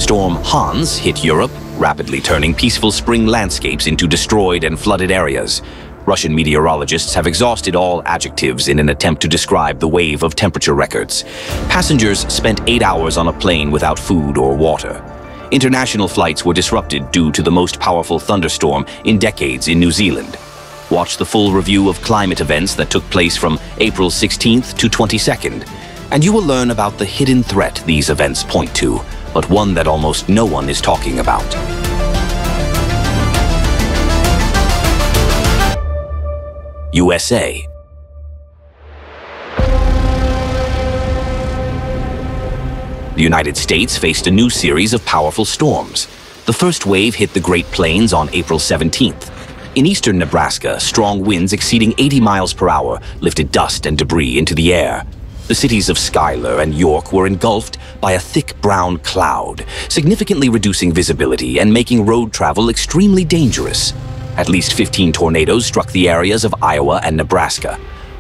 Storm Hans hit Europe, rapidly turning peaceful spring landscapes into destroyed and flooded areas. Russian meteorologists have exhausted all adjectives in an attempt to describe the wave of temperature records. Passengers spent 8 hours on a plane without food or water. International flights were disrupted due to the most powerful thunderstorm in decades in New Zealand. Watch the full review of climate events that took place from April 16th to 22nd, and you will learn about the hidden threat these events point to, but one that almost no one is talking about. USA. The United States faced a new series of powerful storms. The first wave hit the Great Plains on April 17th. In eastern Nebraska, strong winds exceeding 80 miles per hour lifted dust and debris into the air. The cities of Schuyler and York were engulfed by a thick brown cloud, significantly reducing visibility and making road travel extremely dangerous. At least 15 tornadoes struck the areas of Iowa and Nebraska.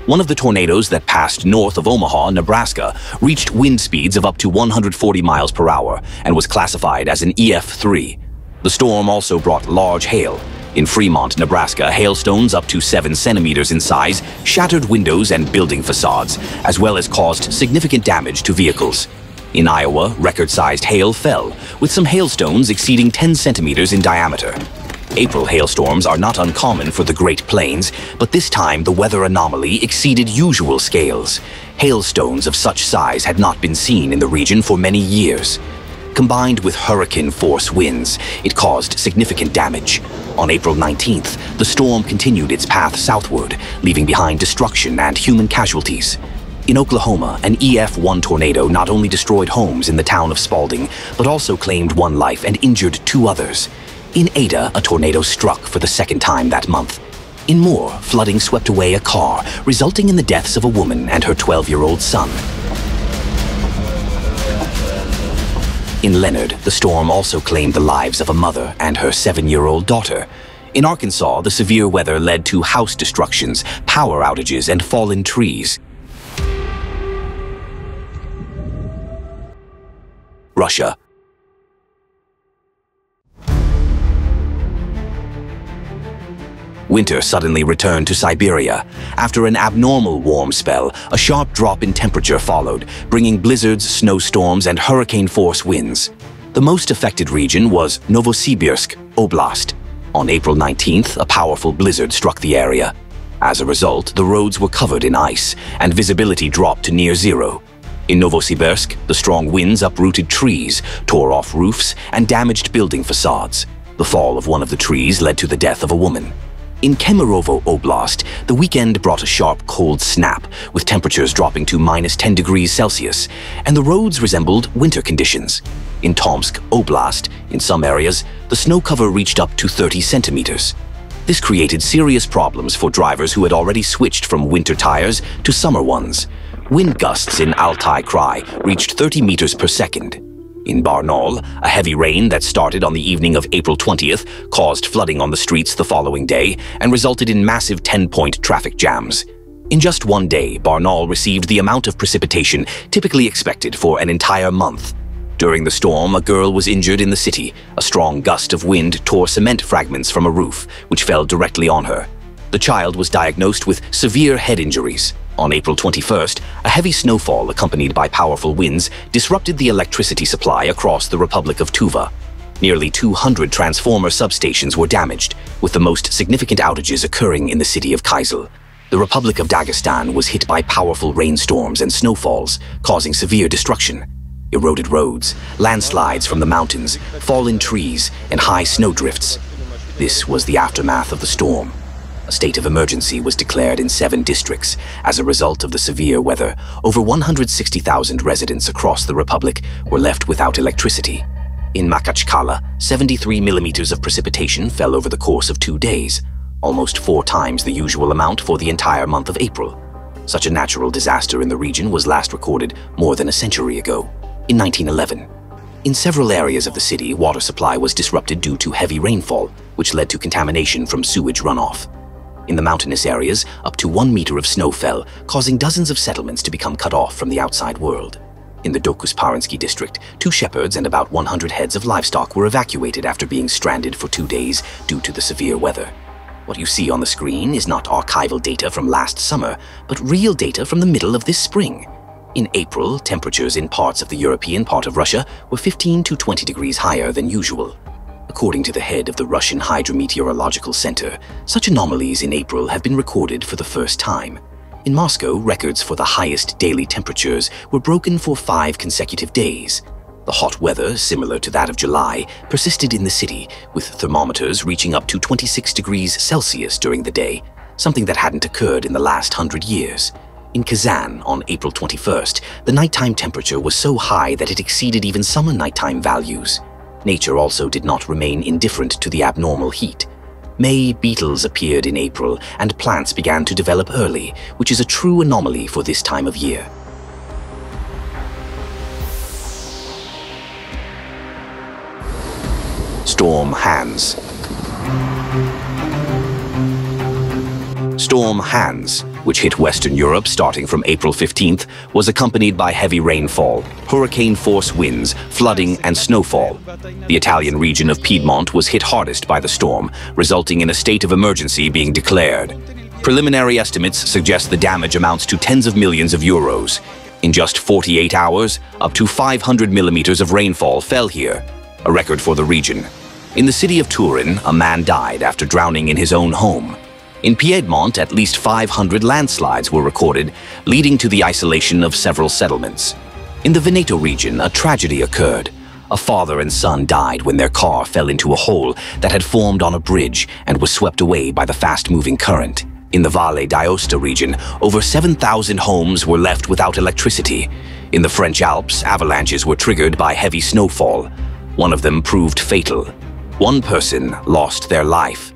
One of the tornadoes that passed north of Omaha, Nebraska, reached wind speeds of up to 140 miles per hour and was classified as an EF3. The storm also brought large hail. In Fremont, Nebraska, hailstones up to 7 centimeters in size shattered windows and building facades, as well as caused significant damage to vehicles. In Iowa, record-sized hail fell, with some hailstones exceeding 10 centimeters in diameter. April hailstorms are not uncommon for the Great Plains, but this time the weather anomaly exceeded usual scales. Hailstones of such size had not been seen in the region for many years. Combined with hurricane-force winds, it caused significant damage. On April 19th, the storm continued its path southward, leaving behind destruction and human casualties. In Oklahoma, an EF1 tornado not only destroyed homes in the town of Spalding, but also claimed 1 life and injured 2 others. In Ada, a tornado struck for the 2nd time that month. In Moore, flooding swept away a car, resulting in the deaths of a woman and her 12-year-old son. In Leonard, the storm also claimed the lives of a mother and her 7-year-old daughter. In Arkansas, the severe weather led to house destructions, power outages, and fallen trees. Russia. Winter suddenly returned to Siberia. After an abnormal warm spell, a sharp drop in temperature followed, bringing blizzards, snowstorms, and hurricane-force winds. The most affected region was Novosibirsk Oblast. On April 19th, a powerful blizzard struck the area. As a result, the roads were covered in ice, and visibility dropped to near zero. In Novosibirsk, the strong winds uprooted trees, tore off roofs, and damaged building facades. The fall of one of the trees led to the death of a woman. In Kemerovo Oblast, the weekend brought a sharp cold snap, with temperatures dropping to -10 degrees Celsius, and the roads resembled winter conditions. In Tomsk Oblast, in some areas, the snow cover reached up to 30 centimeters. This created serious problems for drivers who had already switched from winter tires to summer ones. Wind gusts in Altai Krai reached 30 meters per second. In Barnaul, a heavy rain that started on the evening of April 20th caused flooding on the streets the following day and resulted in massive 10-point traffic jams. In just 1 day, Barnaul received the amount of precipitation typically expected for an entire month. During the storm, a girl was injured in the city. A strong gust of wind tore cement fragments from a roof, which fell directly on her. The child was diagnosed with severe head injuries. On April 21st, a heavy snowfall accompanied by powerful winds disrupted the electricity supply across the Republic of Tuva. Nearly 200 transformer substations were damaged, with the most significant outages occurring in the city of Kyzyl. The Republic of Dagestan was hit by powerful rainstorms and snowfalls, causing severe destruction. Eroded roads, landslides from the mountains, fallen trees, and high snowdrifts. This was the aftermath of the storm. A state of emergency was declared in 7 districts. As a result of the severe weather, over 160,000 residents across the Republic were left without electricity. In Makhachkala, 73 millimeters of precipitation fell over the course of 2 days, almost 4 times the usual amount for the entire month of April. Such a natural disaster in the region was last recorded more than a century ago, in 1911. In several areas of the city, water supply was disrupted due to heavy rainfall, which led to contamination from sewage runoff. In the mountainous areas, up to 1 meter of snow fell, causing dozens of settlements to become cut off from the outside world. In the Dokusparansky district, 2 shepherds and about 100 heads of livestock were evacuated after being stranded for 2 days due to the severe weather. What you see on the screen is not archival data from last summer, but real data from the middle of this spring. In April, temperatures in parts of the European part of Russia were 15 to 20 degrees higher than usual. According to the head of the Russian Hydrometeorological Center, such anomalies in April have been recorded for the first time. In Moscow, records for the highest daily temperatures were broken for 5 consecutive days. The hot weather, similar to that of July, persisted in the city, with thermometers reaching up to 26 degrees Celsius during the day, something that hadn't occurred in the last 100 years. In Kazan, on April 21st, the nighttime temperature was so high that it exceeded even summer nighttime values. Nature also did not remain indifferent to the abnormal heat. May beetles appeared in April, and plants began to develop early, which is a true anomaly for this time of year. Storm Hans. Storm Hans, which hit Western Europe starting from April 15th, was accompanied by heavy rainfall, hurricane-force winds, flooding, and snowfall. The Italian region of Piedmont was hit hardest by the storm, resulting in a state of emergency being declared. Preliminary estimates suggest the damage amounts to tens of millions of euros. In just 48 hours, up to 500 millimeters of rainfall fell here, a record for the region. In the city of Turin, a man died after drowning in his own home. In Piedmont, at least 500 landslides were recorded, leading to the isolation of several settlements. In the Veneto region, a tragedy occurred. A father and son died when their car fell into a hole that had formed on a bridge and was swept away by the fast-moving current. In the Valle d'Aosta region, over 7,000 homes were left without electricity. In the French Alps, avalanches were triggered by heavy snowfall. One of them proved fatal. 1 person lost their life.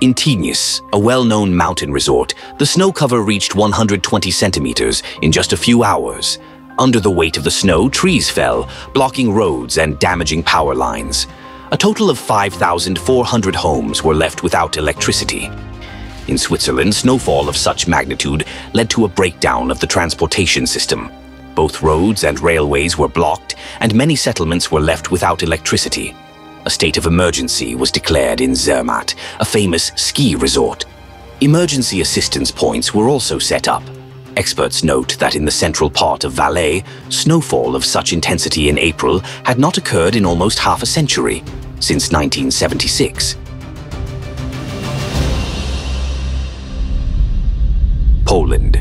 In Tignes, a well-known mountain resort, the snow cover reached 120 centimeters in just a few hours. Under the weight of the snow, trees fell, blocking roads and damaging power lines. A total of 5,400 homes were left without electricity. In Switzerland, snowfall of such magnitude led to a breakdown of the transportation system. Both roads and railways were blocked, and many settlements were left without electricity. A state of emergency was declared in Zermatt, a famous ski resort. Emergency assistance points were also set up. Experts note that in the central part of Valais, snowfall of such intensity in April had not occurred in almost half a century, since 1976. Poland.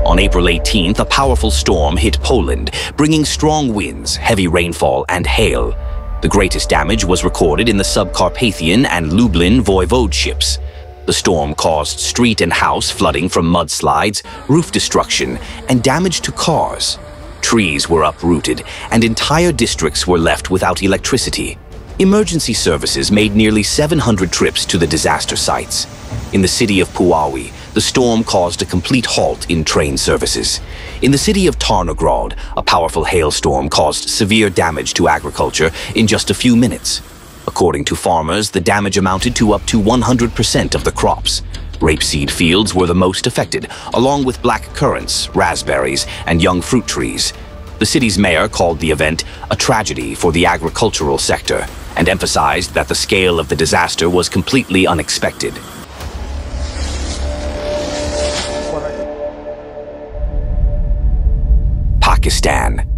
On April 18th, a powerful storm hit Poland, bringing strong winds, heavy rainfall, and hail. The greatest damage was recorded in the Subcarpathian and Lublin voivodeships. The storm caused street and house flooding from mudslides, roof destruction, and damage to cars. Trees were uprooted, and entire districts were left without electricity. Emergency services made nearly 700 trips to the disaster sites. In the city of Puławy, the storm caused a complete halt in train services. In the city of Tarnograd, a powerful hailstorm caused severe damage to agriculture in just a few minutes. According to farmers, the damage amounted to up to 100% of the crops. Rapeseed fields were the most affected, along with black currants, raspberries, and young fruit trees. The city's mayor called the event a tragedy for the agricultural sector and emphasized that the scale of the disaster was completely unexpected. Pakistan.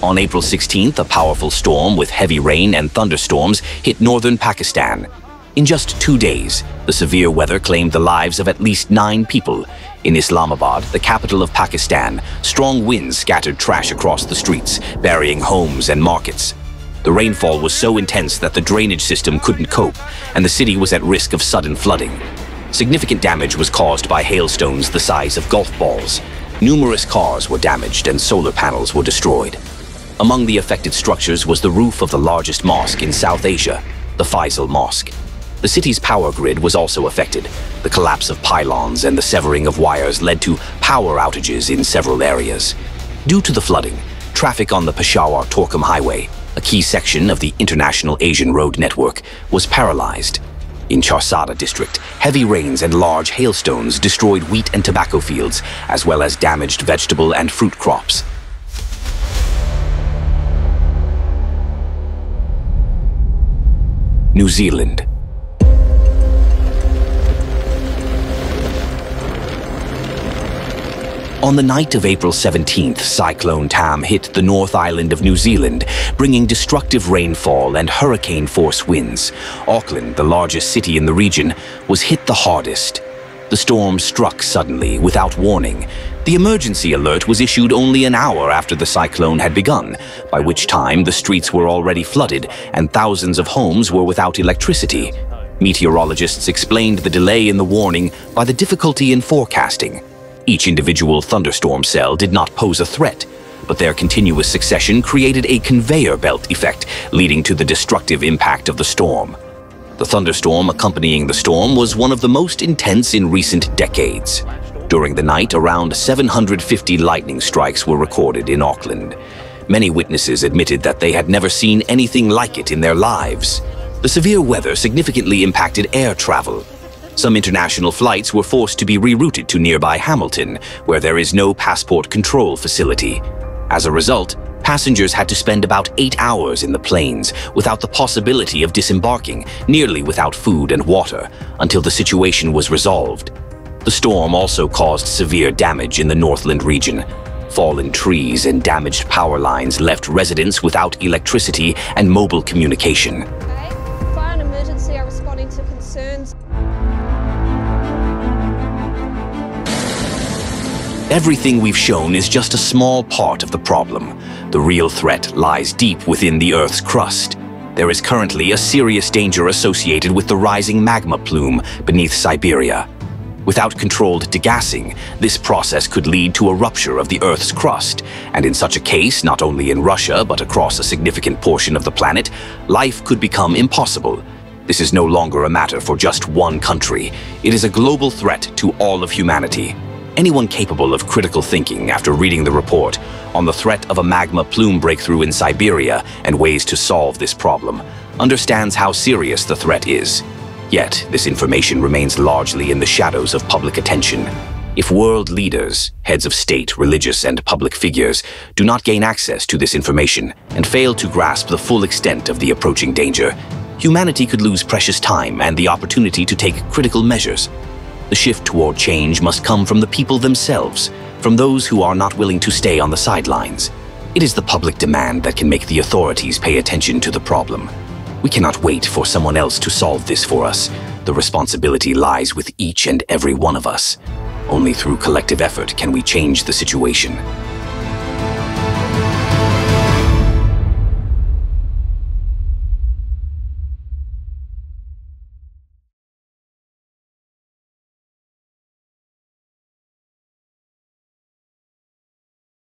On April 16th, a powerful storm with heavy rain and thunderstorms hit northern Pakistan. In just 2 days, the severe weather claimed the lives of at least 9 people. In Islamabad, the capital of Pakistan, strong winds scattered trash across the streets, burying homes and markets. The rainfall was so intense that the drainage system couldn't cope, and the city was at risk of sudden flooding. Significant damage was caused by hailstones the size of golf balls. Numerous cars were damaged and solar panels were destroyed. Among the affected structures was the roof of the largest mosque in South Asia, the Faisal Mosque. The city's power grid was also affected. The collapse of pylons and the severing of wires led to power outages in several areas. Due to the flooding, traffic on the Peshawar-Torkham Highway, a key section of the International Asian Road Network, was paralyzed. In Charsada district, heavy rains and large hailstones destroyed wheat and tobacco fields, as well as damaged vegetable and fruit crops. New Zealand. On the night of April 17th, Cyclone Tam hit the North Island of New Zealand, bringing destructive rainfall and hurricane-force winds. Auckland, the largest city in the region, was hit the hardest. The storm struck suddenly, without warning. The emergency alert was issued only an hour after the cyclone had begun, by which time the streets were already flooded and thousands of homes were without electricity. Meteorologists explained the delay in the warning by the difficulty in forecasting. Each individual thunderstorm cell did not pose a threat, but their continuous succession created a conveyor belt effect, leading to the destructive impact of the storm. The thunderstorm accompanying the storm was one of the most intense in recent decades. During the night, around 750 lightning strikes were recorded in Auckland. Many witnesses admitted that they had never seen anything like it in their lives. The severe weather significantly impacted air travel. Some international flights were forced to be rerouted to nearby Hamilton, where there is no passport control facility. As a result, passengers had to spend about 8 hours in the planes without the possibility of disembarking, nearly without food and water, until the situation was resolved. The storm also caused severe damage in the Northland region. Fallen trees and damaged power lines left residents without electricity and mobile communication. Fire and emergency are responding to concerns. Everything we've shown is just a small part of the problem. The real threat lies deep within the Earth's crust. There is currently a serious danger associated with the rising magma plume beneath Siberia. Without controlled degassing, this process could lead to a rupture of the Earth's crust, and in such a case, not only in Russia but across a significant portion of the planet, life could become impossible. This is no longer a matter for just one country. It is a global threat to all of humanity. Anyone capable of critical thinking after reading the report on the threat of a magma plume breakthrough in Siberia and ways to solve this problem understands how serious the threat is. Yet, this information remains largely in the shadows of public attention. If world leaders, heads of state, religious, and public figures do not gain access to this information and fail to grasp the full extent of the approaching danger, humanity could lose precious time and the opportunity to take critical measures. The shift toward change must come from the people themselves, from those who are not willing to stay on the sidelines. It is the public demand that can make the authorities pay attention to the problem. We cannot wait for someone else to solve this for us. The responsibility lies with each and every one of us. Only through collective effort can we change the situation.